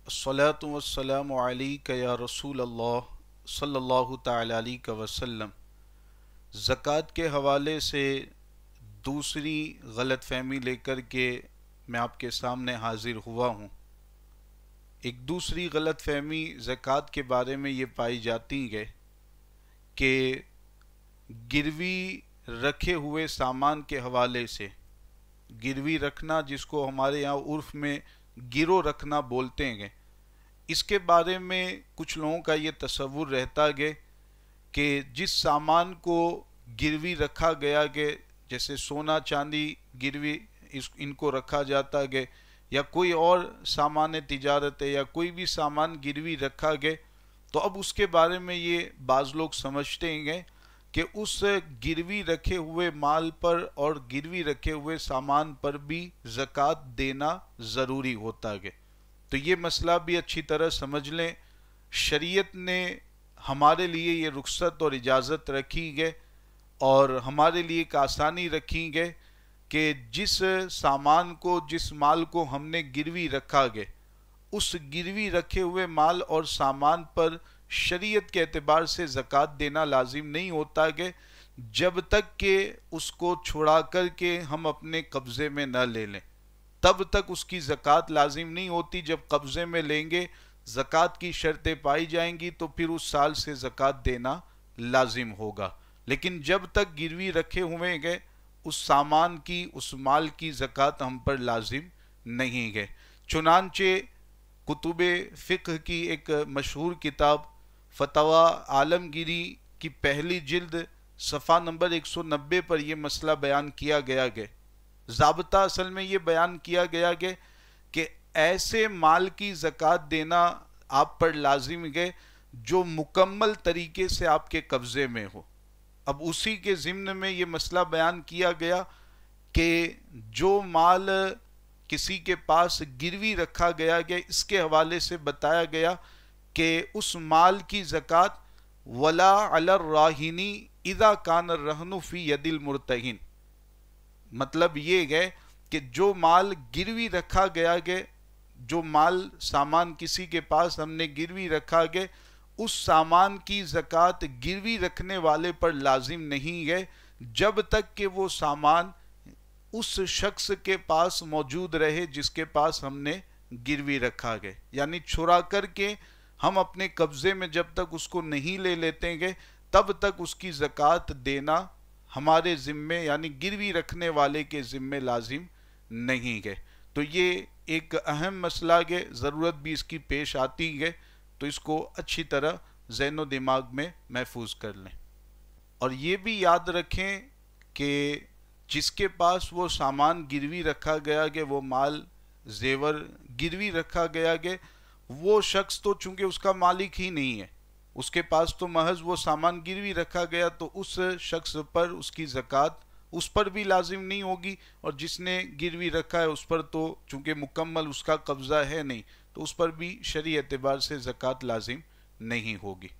अस्सलातु वस्सलामु अलैका या रसूल अल्लाह सल्लल्लाहु ताला अलैहि वसल्लम। ज़कात के हवाले से दूसरी गलतफहमी लेकर के मैं आपके सामने हाजिर हुआ हूँ। एक दूसरी गलतफहमी ज़कात के बारे में ये पाई जाती है कि गिरवी रखे हुए सामान के हवाले से, गिरवी रखना जिसको हमारे यहाँ उर्फ में गिरो रखना बोलते हैं, इसके बारे में कुछ लोगों का ये तसव्वुर रहता है कि जिस सामान को गिरवी रखा गया है, जैसे सोना चांदी गिरवी इनको रखा जाता है, या कोई और सामान तिजारत है या कोई भी सामान गिरवी रखा गया, तो अब उसके बारे में ये बाज़ लोग समझते हैं कि उस गिरवी रखे हुए माल पर और गिरवी रखे हुए सामान पर भी ज़कात देना ज़रूरी होता है। तो ये मसला भी अच्छी तरह समझ लें। शरीयत ने हमारे लिए ये रुख्सत और इजाज़त रखी है और हमारे लिए एक आसानी रखी है कि जिस सामान को, जिस माल को हमने गिरवी रखा है, उस गिरवी रखे हुए माल और सामान पर शरीयत के एतबार से ज़कात देना लाजिम नहीं होता है जब तक कि उसको छुड़ा कर के हम अपने कब्ज़े में न ले लें। तब तक उसकी ज़कात लाजिम नहीं होती। जब कब्ज़े में लेंगे, ज़कात की शर्तें पाई जाएंगी, तो फिर उस साल से ज़कात देना लाजिम होगा। लेकिन जब तक गिरवी रखे हुए गए, उस सामान की, उस माल की ज़कात हम पर लाजिम नहीं है। चुनांचे कुतुबे फ़िक़्ह की एक मशहूर किताब फ़तवा आलमगीरी की पहली जिल्द सफ़ा नंबर 190 पर यह मसला बयान किया गया है। ज़ाब्ता असल में ये बयान किया गया है कि ऐसे माल की ज़कात देना आप पर लाजिम है जो मुकम्मल तरीके से आपके कब्ज़े में हो। अब उसी के ज़िम्न में ये मसला बयान किया गया कि जो माल किसी के पास गिरवी रखा गया है, इसके हवाले से बताया गया कि उस माल की ज़कात वला अलर राहिनी इदा कान रहनु फी यदिल मुर्तहिन। मतलब ये है कि जो माल गिरवी रखा गया है, जो माल सामान किसी के पास हमने गिरवी रखा है, उस सामान की ज़कात गिरवी रखने वाले पर लाजिम नहीं है जब तक कि वो सामान उस शख्स के पास मौजूद रहे जिसके पास हमने गिरवी रखा है। यानी छुरा करके हम अपने कब्ज़े में जब तक उसको नहीं ले लेते हैं, तब तक उसकी ज़कात देना हमारे ज़िम्मे, यानी गिरवी रखने वाले के ज़िम्मे लाजिम नहीं है। तो ये एक अहम मसला है, ज़रूरत भी इसकी पेश आती है, तो इसको अच्छी तरह ज़हन व दिमाग में महफूज कर लें। और ये भी याद रखें कि जिसके पास वो सामान गिरवी रखा गया है, वो माल जेवर गिरवी रखा गया है, वो शख्स तो चूंकि उसका मालिक ही नहीं है, उसके पास तो महज वो सामान गिरवी रखा गया, तो उस शख्स पर उसकी ज़कात उस पर भी लाजिम नहीं होगी, और जिसने गिरवी रखा है उस पर तो चूंकि मुकम्मल उसका कब्ज़ा है नहीं, तो उस पर भी शरई एतबार से ज़कात लाजिम नहीं होगी।